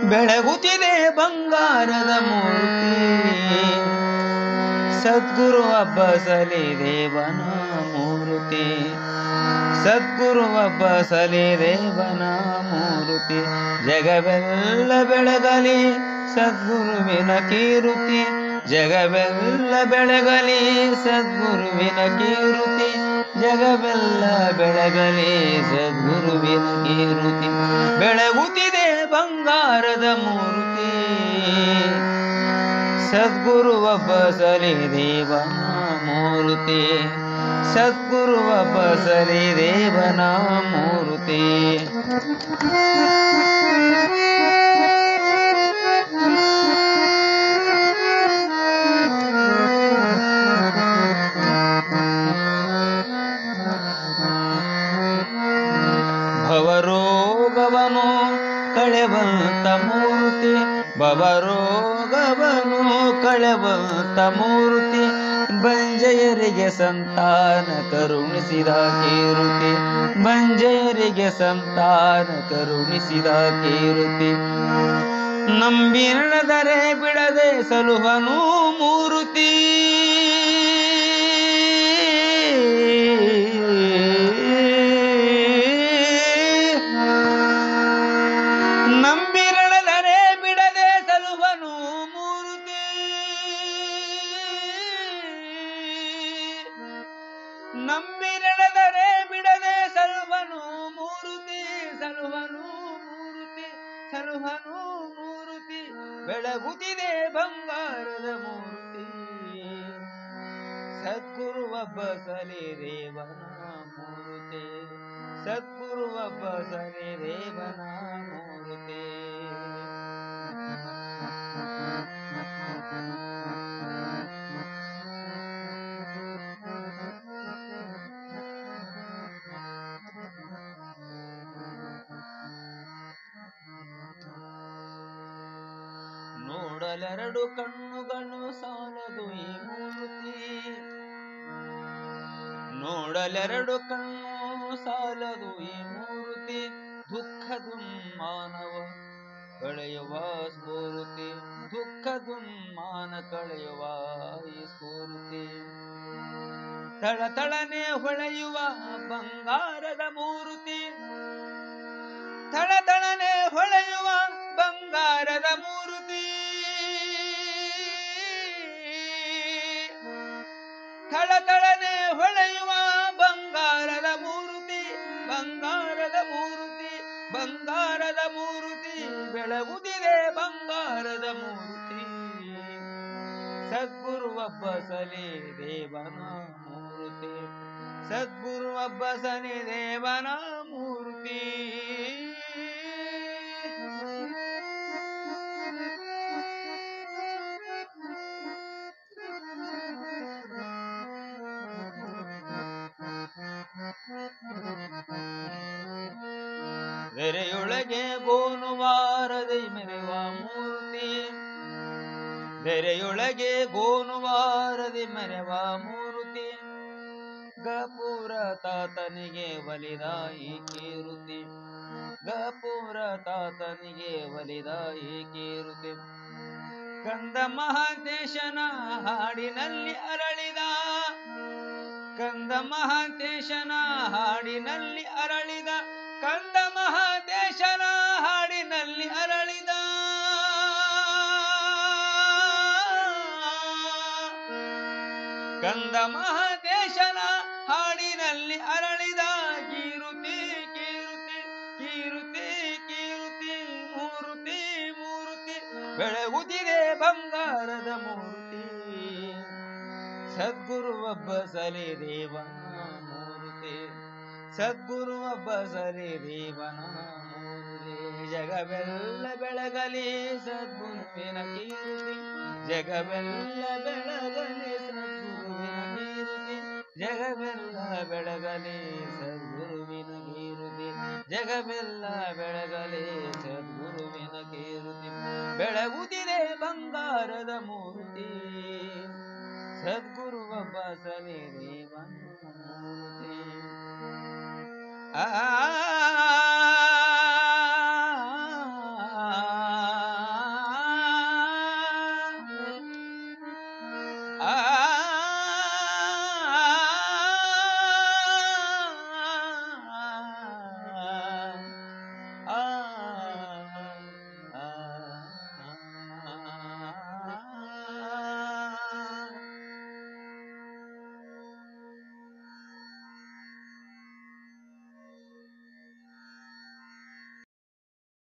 ಬೆಳಗುತ್ತಿದೆ ಬಂಗಾರದ ಮೂರ್ತಿ ಸದ್ಗುರು ಅಬ್ಬಸಲಿ ದೇವನ ಮೂರ್ತಿ ಸದ್ಗುರು ಅಬ್ಬಸಲಿ ದೇವನ ಮೂರ್ತಿ ಜಗವೆಲ್ಲ ಬೆಳಗಲಿ ಸದ್ಗುರುವಿನ ಕೀರುತಿ ಜಗವೆಲ್ಲ ಬೆಳಗಲಿ ಸದ್ಗುರುವಿನ ಕೀರುತಿ ಜಗವೆಲ್ಲ ಬೆಳಗಲಿ ಸದ್ಗುರುವಿನ ಕೀರುತಿ ಬೆಳಗುತ್ತಿದೆ ಬಂಗಾರದ ಮೂರ್ತಿ ಸದ್ಗುರು ಅಬ್ಬಸಲಿ ದೇವನ ಮೂರ್ತಿ ಸದ್ಗುರು ಅಬ್ಬಸಲಿ ದೇವನ ಮೂರ್ತಿ ಭವರೋಗವನು ಕಳೆವಂತ ಮೂರ್ತಿ ಭವರೋಗವನು ಕಳೆವಂತ ಮೂರ್ತಿ ಬಂಜಯರಿಗೆ ಸಂತಾನ ಕರುಣಿಸಿದ ಕೀರುತಿ ಬಂಜಯರಿಗೆ ಸಂತಾನ ಕರುಣಿಸಿದ ಕೀರುತಿ ನಂಬಿ ನಡೆದರೆ ಬಿಡದೆ ಸಲುಹನು ಮೂರ್ತಿ ನಂಬಿರಳದರೆ ಬಿಡದೆ ಸಲುವನು ಮೂರ್ತಿ ನಂಬಿರಳದರೆ ಬಿಡದೆ ಸಲುವನು ಮೂರ್ತಿ ಸಲುವನು ಮೂರ್ತಿ ಸಲುವನು ಮೂರ್ತಿ ಬೆಳಗುತ್ತಿದೆ ಬಂಗಾರದ ಮೂರ್ತಿ ಸದ್ಗುರು ಅಬ್ಬಸಲಿ ದೇವನ ಮೂರ್ತಿ ಸದ್ಗುರು ಅಬ್ಬಸಲಿ ದೇವನ ಮೂರ್ತಿ ನೋಡಲೆರಡು ಕಣ್ಣುಗಳು ಸಾಲದು ಈ ಮೂರ್ತಿ ನೋಡಲೆರಡು ಕಣ್ಣು ಸಾಲದು ಈ ಮೂರ್ತಿ ದುಃಖದುನ್ಮಾನವ ಕಳೆಯುವ ಸ್ಫೂರ್ತಿ ದುಃಖದುನ್ಮಾನ ಕಳೆಯುವ ಈ ಸ್ಫೂರ್ತಿ ತಳತಳನೆ ಹೊಳೆಯುವ ಬಂಗಾರದ ಮೂರ್ತಿ ತಳತಳನೆ ಹೊಳೆಯುವ ಬಂಗಾರದ ಮೂರ್ತಿ ತಳತಳನೆ ಹೊಳೆಯುವ ಬಂಗಾರದ ಮೂರ್ತಿ ಬಂಗಾರದ ಮೂರ್ತಿ ಬಂಗಾರದ ಮೂರ್ತಿ ಬೆಳಗುತ್ತಿದೆ ಬಂಗಾರದ ಮೂರ್ತಿ ಸದ್ಗುರು ಅಬ್ಬಸಲಿ ದೇವನ ಮೂರ್ತಿ ಸದ್ಗುರು ಅಬ್ಬಸಲಿ ದೇವನ ಮೂರ್ತಿ ಬೆರೆಯೊಳಗೆ ಗೋನುವಾರದೆ ಮೆರೆವ ಮೂರ್ತಿ ಬೆರೆಯೊಳಗೆ ಗೋನುವಾರದೆ ಮೆರೆವ ಮೂರ್ತಿ ಗಪುರ ತಾತನಿಗೆ ಒಲಿದ ಈ ಕೀರುತಿ ಗಪುರ ತಾತನಿಗೆ ಒಲಿದ ಈ ಕೀರುತಿ ಕಂದ ಮಹಾಂತೇಶನ ಹಾಡಿನಲ್ಲಿ ಅರಳಿದ ಕಂದ ಮಹಾಂತೇಶನ ಹಾಡಿನಲ್ಲಿ ಅರಳಿದ ಕಂದ ಮಹಾಂತೇಶನ ಹಾಡಿನಲ್ಲಿ ಅರಳಿದ ಕಂದ ಮಹಾಂತೇಶನ ಹಾಡಿನಲ್ಲಿ ಅರಳಿದ ಕೀರುತಿ ಕೀರುತಿ ಕೀರುತಿ ಕೀರುತಿ ಮೂರ್ತಿ ಮೂರ್ತಿ ಬೆಳಗುತ್ತಿದೆ ಬಂಗಾರದ ಮೂರ್ತಿ ಸದ್ಗುರು ಅಬ್ಬಸಲಿ ದೇವನ ಮೂರ್ತಿ ಸದ್ಗುರು ಅಬ್ಬಸಲಿ ದೇವನ ಮೂರ್ತಿ ಜಗವೆಲ್ಲ ಬೆಳಗಲಿ ಸದ್ಗುರುವಿನ ಕೀರ್ತಿ ಜಗವೆಲ್ಲ ಬೆಳಗಲಿ ಸದ್ಗುರುವಿನ ಕೀರ್ತಿ ಜಗವೆಲ್ಲ ಬೆಳಗಲಿ ಸದ್ಗುರುವಿನ ಕೀರ್ತಿ ಜಗವೆಲ್ಲ ಬೆಳಗಲಿ ಸದ್ಗುರುವಿನ ಕೀರ್ತಿ ಬೆಳಗುತ್ತಿದೆ ಬಂಗಾರದ ಮೂರ್ತಿ ಸದ್ಗುರು ಅಬ್ಬಸಲಿ ದೇವನ ಮೂರ್ತಿ